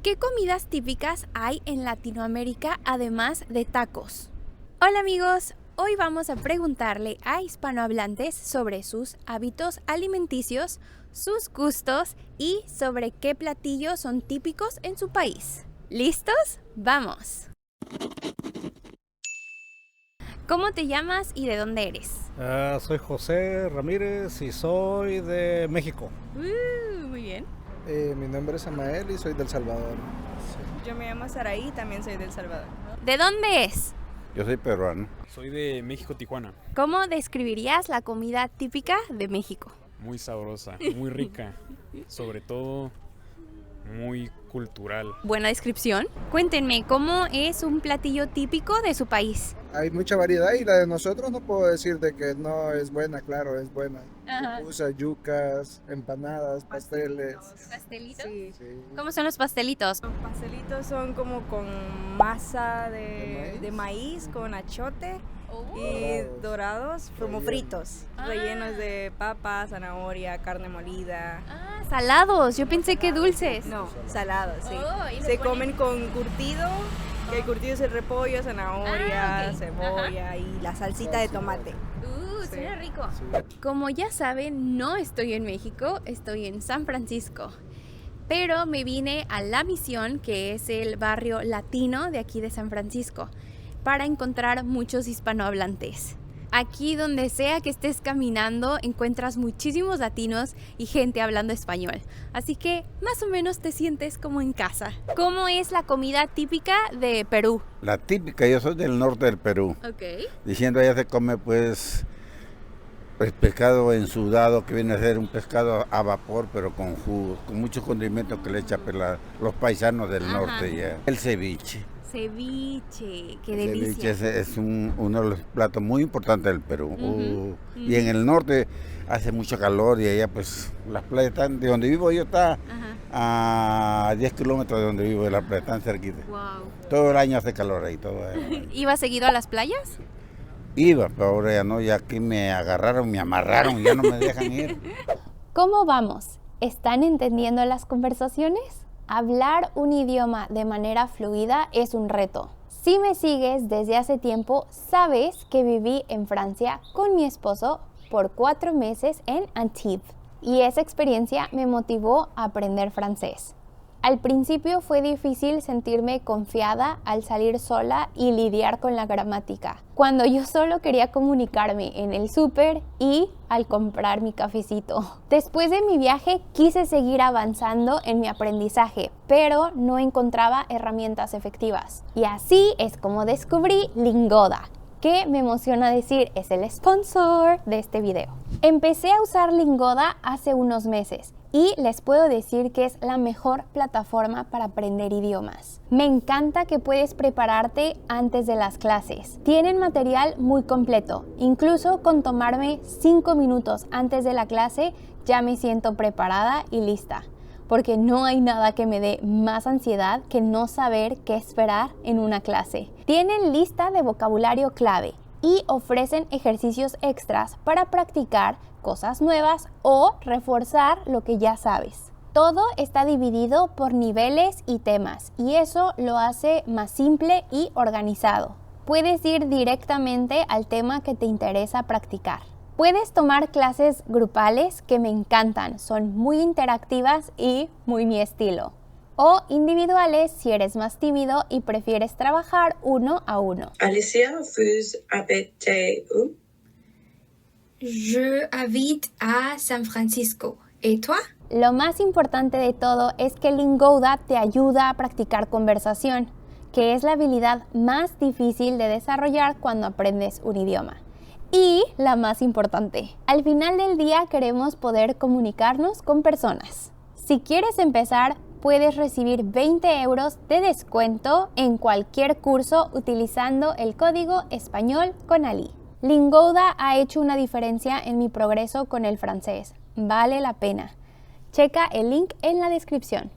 ¿Qué comidas típicas hay en Latinoamérica además de tacos? Hola amigos, hoy vamos a preguntarle a hispanohablantes sobre sus hábitos alimenticios, sus gustos y sobre qué platillos son típicos en su país. ¿Listos? ¡Vamos! ¿Cómo te llamas y de dónde eres? Soy José Ramírez y soy de México. Muy bien. Mi nombre es Amael y soy del Salvador. Yo me llamo Saraí y también soy del Salvador. ¿De dónde es? Yo soy peruano. Soy de México, Tijuana. ¿Cómo describirías la comida típica de México? Muy sabrosa, muy rica, sobre todo muy cultural. Buena descripción. Cuéntenme, ¿cómo es un platillo típico de su país? Hay mucha variedad y la de nosotros no puedo decir de que no es buena, claro, es buena. Ajá. Usa yucas, empanadas, pasteles. ¿Pastelitos? Sí. Sí. ¿Cómo son los pastelitos? Los pastelitos son como con masa de maíz con achote y dorados, como fritos, rellenos de papa, zanahoria, carne molida. Ah, salados. Yo pensé que dulces. No, salados, sí. Oh, ¿y lo Se ponen? comen con curtido, que el curtido es el repollo, zanahoria, Ah, ok. cebolla y la salsita de tomate. Sí. Suena rico. Sí. Como ya saben, no estoy en México, estoy en San Francisco. Pero me vine a La Misión, que es el barrio latino de aquí de San Francisco, para encontrar muchos hispanohablantes. Aquí donde sea que estés caminando encuentras muchísimos latinos y gente hablando español. Así que más o menos te sientes como en casa. ¿Cómo es la comida típica de Perú? La típica, yo soy del norte del Perú. Ok. Diciendo allá se come pues pescado ensudado, que viene a ser un pescado a vapor, pero con jugo, con muchos condimentos que le echan los paisanos del Ajá. norte ya. El ceviche. Ceviche, qué El delicia. ceviche es uno de los platos muy importantes del Perú. Ujú, Y en el norte hace mucho calor y allá pues las playas están, de donde vivo yo está Ajá. a 10 kilómetros de donde vivo, de la playa, están cerquita. Wow. Todo el año hace calor ahí, todo el año. ¿Iba seguido a las playas? Iba, pero ahora ya no, ya aquí me agarraron, me amarraron, ya no me dejan ir. ¿Cómo vamos? ¿Están entendiendo las conversaciones? Hablar un idioma de manera fluida es un reto. Si me sigues desde hace tiempo, sabes que viví en Francia con mi esposo por 4 meses en Antibes y esa experiencia me motivó a aprender francés. Al principio fue difícil sentirme confiada al salir sola y lidiar con la gramática, cuando yo solo quería comunicarme en el súper y al comprar mi cafecito. Después de mi viaje quise seguir avanzando en mi aprendizaje, pero no encontraba herramientas efectivas. Y así es como descubrí Lingoda, que me emociona decir es el sponsor de este video. Empecé a usar Lingoda hace unos meses y les puedo decir que es la mejor plataforma para aprender idiomas. Me encanta que puedes prepararte antes de las clases. Tienen material muy completo. Incluso con tomarme 5 minutos antes de la clase ya me siento preparada y lista. Porque no hay nada que me dé más ansiedad que no saber qué esperar en una clase. Tienen lista de vocabulario clave y ofrecen ejercicios extras para practicar cosas nuevas o reforzar lo que ya sabes. Todo está dividido por niveles y temas y eso lo hace más simple y organizado. Puedes ir directamente al tema que te interesa practicar. Puedes tomar clases grupales que me encantan, son muy interactivas y muy mi estilo. O individuales si eres más tímido y prefieres trabajar uno a uno. Alicia, vous habitez où? Je habite à San Francisco. ¿Et toi? Lo más importante de todo es que Lingoda te ayuda a practicar conversación, que es la habilidad más difícil de desarrollar cuando aprendes un idioma. Y la más importante, al final del día queremos poder comunicarnos con personas. Si quieres empezar, puedes recibir 20 euros de descuento en cualquier curso utilizando el código español con Ali. Lingoda ha hecho una diferencia en mi progreso con el francés. Vale la pena. Checa el link en la descripción.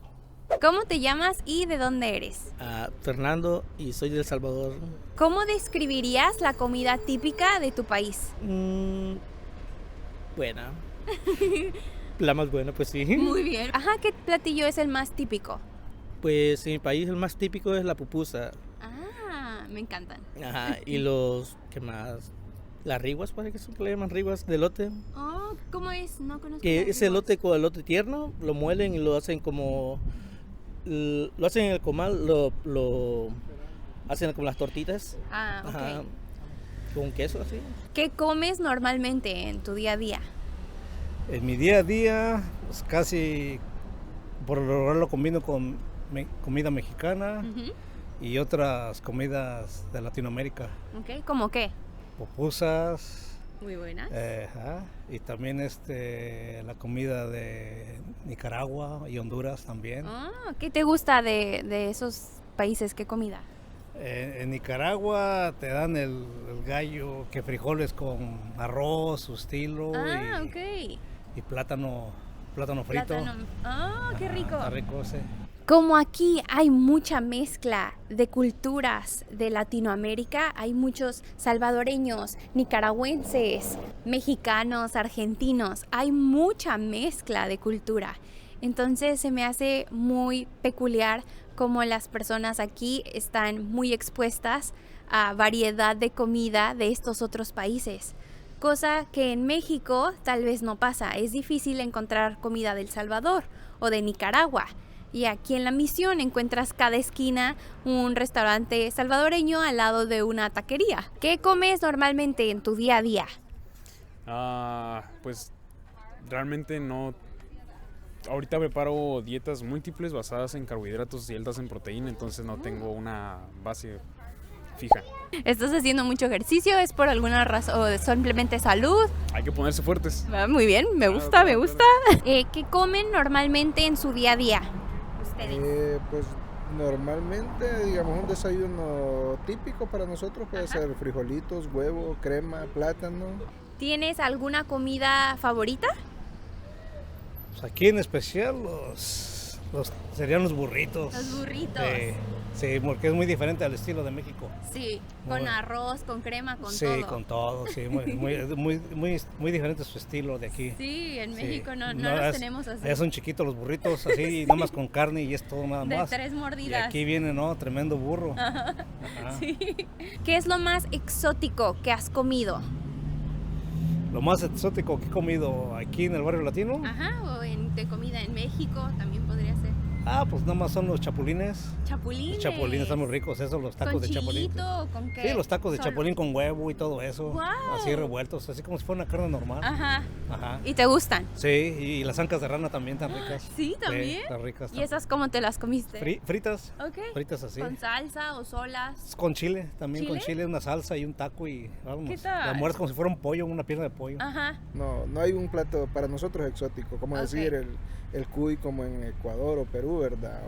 ¿Cómo te llamas y de dónde eres? Fernando y soy de El Salvador. ¿Cómo describirías la comida típica de tu país? Buena. La más buena, pues sí. Muy bien. Ajá, ¿qué platillo es el más típico? Pues en mi país el más típico es la pupusa. Ah, me encantan. Ajá, y ¿qué más? Las riguas, parece que se le llaman riguas de elote. Oh, ¿cómo es? No conozco. Que las ese riguas. elote con elote tierno, lo muelen y lo hacen como... Lo hacen en el comal, lo hacen como las tortitas. Ah, ok. Ajá, con queso así. ¿Qué comes normalmente en tu día a día? En mi día a día, pues casi por lo general lo combino con comida mexicana Ujú. y otras comidas de Latinoamérica. Ok, ¿cómo qué? Pupusas, Muy buena. ajá, y también la comida de Nicaragua y Honduras también. Ah, ¿qué te gusta de esos países? ¿Qué comida? En Nicaragua te dan el gallo, que frijoles con arroz, su estilo Ah, y, ok. y plátano frito. Plátano. Ah, qué rico. Está rico, sí. Como aquí hay mucha mezcla de culturas de Latinoamérica, hay muchos salvadoreños, nicaragüenses, mexicanos, argentinos, hay mucha mezcla de cultura. Entonces se me hace muy peculiar cómo las personas aquí están muy expuestas a variedad de comida de estos otros países. Cosa que en México tal vez no pasa. Es difícil encontrar comida del Salvador o de Nicaragua. Y aquí en La Misión encuentras cada esquina un restaurante salvadoreño al lado de una taquería. ¿Qué comes normalmente en tu día a día? Pues realmente no. Ahorita preparo dietas múltiples basadas en carbohidratos y altas en proteína, entonces no tengo una base fija. ¿Estás haciendo mucho ejercicio? ¿Es por alguna razón o simplemente salud? Hay que ponerse fuertes. Ah, muy bien, me gusta, me claro, gusta. ¿Qué comen normalmente en su día a día? Ustedes. Pues normalmente, digamos, un desayuno típico para nosotros puede ser frijolitos, huevo, crema, plátano. ¿Tienes alguna comida favorita? Pues aquí en especial serían los burritos. Los burritos. Sí, porque es muy diferente al estilo de México. Sí, con arroz, con crema, con Sí, todo. con todo, sí, muy diferente su estilo de aquí. Sí, en Sí. México no los tenemos así. Allá son chiquitos los burritos, así, nada más con carne y es todo nada De más. 3 Y mordidas. aquí viene, ¿no? Tremendo burro. Ajá. Ajá. Sí. ¿Qué es lo más exótico que has comido? Lo más exótico que he comido aquí en el barrio latino, Ajá, o de comida en México también podría ser. pues nada más son los chapulines. Chapulines. Los chapulines están muy ricos, esos, los tacos ¿Con de chapulín. chilito o con qué? Sí, los tacos de Solo. chapulín con huevo y todo eso. ¡Guau! Así revueltos, así como si fuera una carne normal. Ajá. Ajá. ¿Y te gustan? Sí, y las ancas de rana también están ricas. Sí, también. están ricas. ¿Y esas cómo te las comiste? Fritas. Ok. Fritas así. ¿Con salsa o solas? Con chile, también ¿Chile? con chile, una salsa y un taco y vamos. ¿Qué tal? La muerdes como si fuera un pollo, una pierna de pollo. Ajá. No hay un plato para nosotros exótico, como Ok. decir el cuy como en Ecuador o Perú, ¿verdad?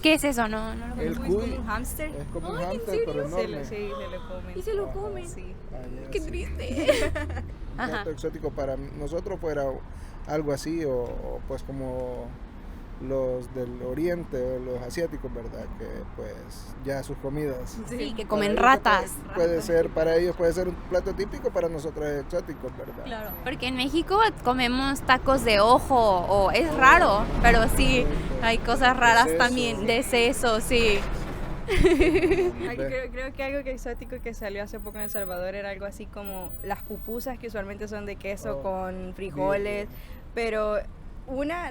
¿Qué es eso? No lo El conozco. cuy ¿Es como un hámster? es como un Ay, ¿en hámster, pero serio? enorme. Sí, se lo comen. ¿Y se lo comen? Sí. Ah, ya, Qué sí. triste. Un Ajá. plato exótico para nosotros fuera algo así o pues como los del oriente o los asiáticos, ¿verdad? Que pues ya sus comidas. Sí, que para comen ellos ratas. Puede ser, para ellos puede ser un plato típico, para nosotros es exótico, ¿verdad? Claro. Porque en México comemos tacos de ojo, o es raro, pero sí, hay cosas raras seso. también, de seso, sí. Creo que algo que exótico que salió hace poco en El Salvador era algo así como las pupusas, que usualmente son de queso con frijoles, pero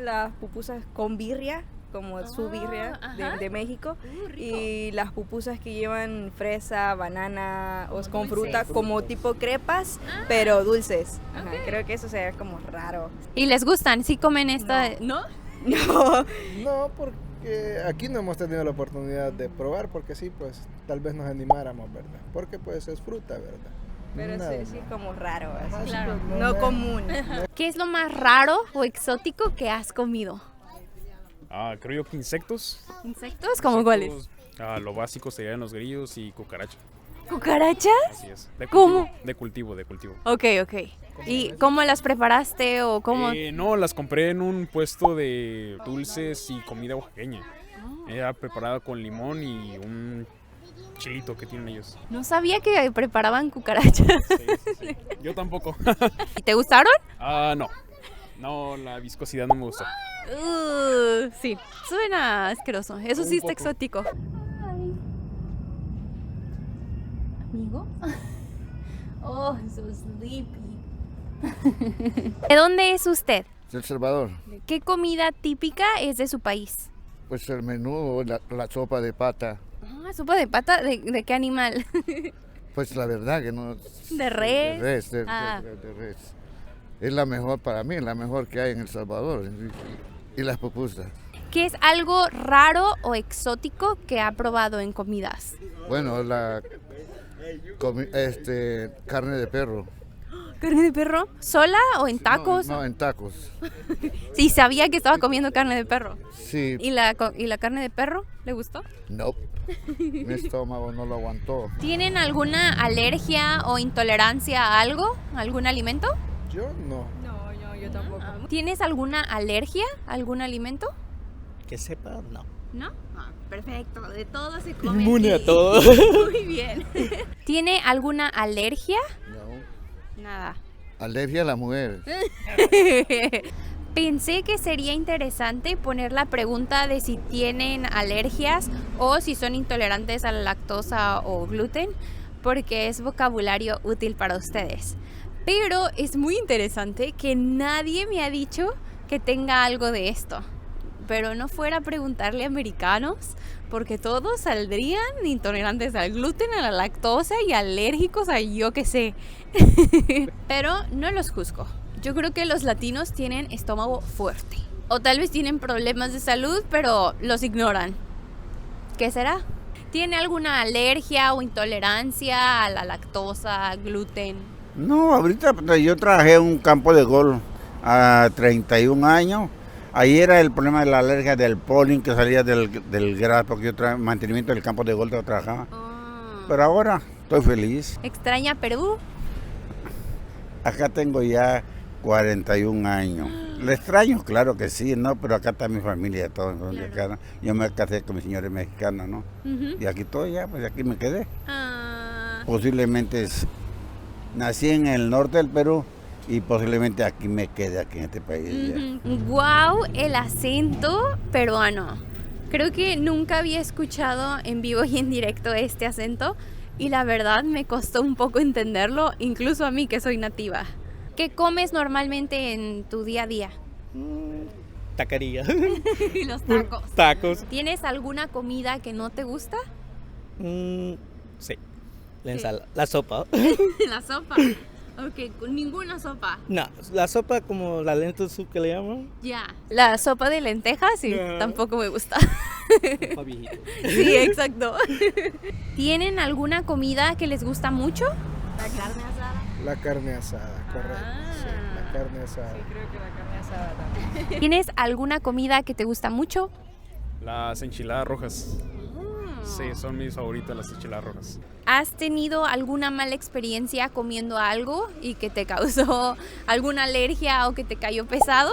las pupusas con birria, como su birria ajá. de México, Rico. y las pupusas que llevan fresa, banana o con dulces. fruta, como tipo crepas, pero dulces. Ajá, creo que eso sería como raro. ¿Y les gustan? ¿Sí comen esta? ¿No? No. No, porque aquí no hemos tenido la oportunidad de probar, porque sí, pues tal vez nos animáramos, ¿verdad? Porque pues es fruta, ¿verdad? Pero Nada sí más. es como raro, así. Claro. No común. ¿Qué es lo más raro o exótico que has comido? Creo yo que insectos. ¿Insectos? ¿Cómo cuáles? Lo básico serían los grillos y cucarachas. ¿Cucarachas? Así es. De ¿Cómo? cultivo, de cultivo. Ok. ¿Y cómo las preparaste o cómo? No, las compré en un puesto de dulces y comida oaxaqueña. Era preparada con limón y un chilito que tienen ellos. No sabía que preparaban cucarachas. Sí. Yo tampoco. ¿Y te gustaron? No. No, la viscosidad no me gustó. Sí, suena asqueroso. Eso sí está exótico. ¿Amigo? Oh, so sleepy. ¿De dónde es usted? De El Salvador. ¿Qué comida típica es de su país? Pues el menú, la sopa de pata. Ah, ¿sopa de pata? ¿De qué animal? Pues la verdad que no... ¿De res? De res, de res. Es la mejor para mí, la mejor que hay en El Salvador. Y las pupusas. ¿Qué es algo raro o exótico que ha probado en comidas? Bueno, carne de perro. ¿Carne de perro? ¿Sola o en tacos? No, en tacos. Sí, sabía que estaba comiendo carne de perro. Sí. ¿Y la carne de perro le gustó? No. Mi estómago no lo aguantó. ¿Tienen alguna alergia o intolerancia a algo? ¿Algún alimento? Yo no. No, yo tampoco. ¿Tienes alguna alergia a algún alimento? Que sepa, no. ¿No? Perfecto, de todo se come. Inmune aquí. a todo. Muy bien. ¿Tiene alguna alergia? No. Nada. Alergia a la mujer. Pensé que sería interesante poner la pregunta de si tienen alergias o si son intolerantes a la lactosa o gluten, porque es vocabulario útil para ustedes. Pero es muy interesante que nadie me ha dicho que tenga algo de esto. Pero no fuera a preguntarle a americanos, porque todos saldrían intolerantes al gluten, a la lactosa y alérgicos a yo que sé. Pero no los juzgo. Yo creo que los latinos tienen estómago fuerte. O tal vez tienen problemas de salud, pero los ignoran. ¿Qué será? ¿Tiene alguna alergia o intolerancia a la lactosa, gluten? No, ahorita yo trabajé en un campo de golf a 31 años. Ahí era el problema de la alergia del polen que salía del gras, porque yo mantenimiento del campo de golf que trabajaba. Pero ahora estoy feliz. ¿Extraña Perú? Acá tengo ya 41 años. ¿Le extraño? Claro que sí, ¿no? Pero acá está mi familia, todo. Claro. Acá, yo me casé con mi señora mexicana, ¿no? Y aquí estoy ya, pues aquí me quedé. Posiblemente nací en el norte del Perú y posiblemente aquí me quede, aquí en este país. ¡Wow! El acento peruano. Creo que nunca había escuchado en vivo y en directo este acento y la verdad me costó un poco entenderlo, incluso a mí que soy nativa. ¿Qué comes normalmente en tu día a día? Taquería. Los tacos. Tacos. ¿Tienes alguna comida que no te gusta? Sí. La sopa. La sopa. Ok, con ninguna sopa. No, la sopa como la lentil soup que le llaman. Ya. La sopa de lentejas, sí, No. tampoco me gusta. Sopa viejito. Sí, exacto. ¿Tienen alguna comida que les gusta mucho? La carne asada. La carne asada, correcto. Sí, la carne asada. Sí, creo que la carne asada también. ¿Tienes alguna comida que te gusta mucho? Las enchiladas rojas. Sí, son mis favoritas las enchiladas rojas. ¿Has tenido alguna mala experiencia comiendo algo y que te causó alguna alergia o que te cayó pesado?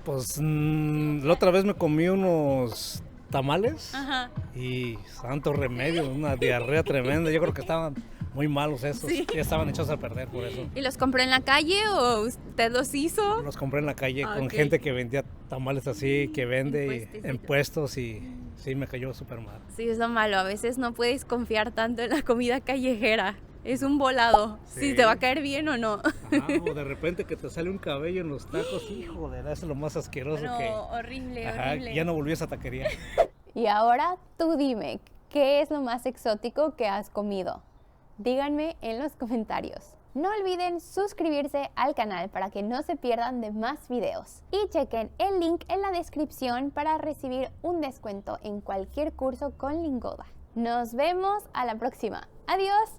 Pues la otra vez me comí unos tamales. Ajá. Y santo remedio, una diarrea tremenda. Yo creo que estaban muy malos esos. Sí. Ya estaban hechos a perder por eso. ¿Y los compró en la calle o usted los hizo? Los compré en la calle con Ok. gente que vendía tamales así, que vende puestecitos. en puestos y sí me cayó súper mal. Sí, es lo malo. A veces no puedes confiar tanto en la comida callejera. Es un volado. Sí. Si te va a caer bien o no. Ajá, o de repente que te sale un cabello en los tacos, hijo de eso es lo más asqueroso No, que... horrible, Ajá, horrible. ya no volví a esa taquería. Y ahora tú dime, ¿qué es lo más exótico que has comido? Díganme en los comentarios. No olviden suscribirse al canal para que no se pierdan de más videos. Y chequen el link en la descripción para recibir un descuento en cualquier curso con Lingoda. Nos vemos a la próxima. Adiós.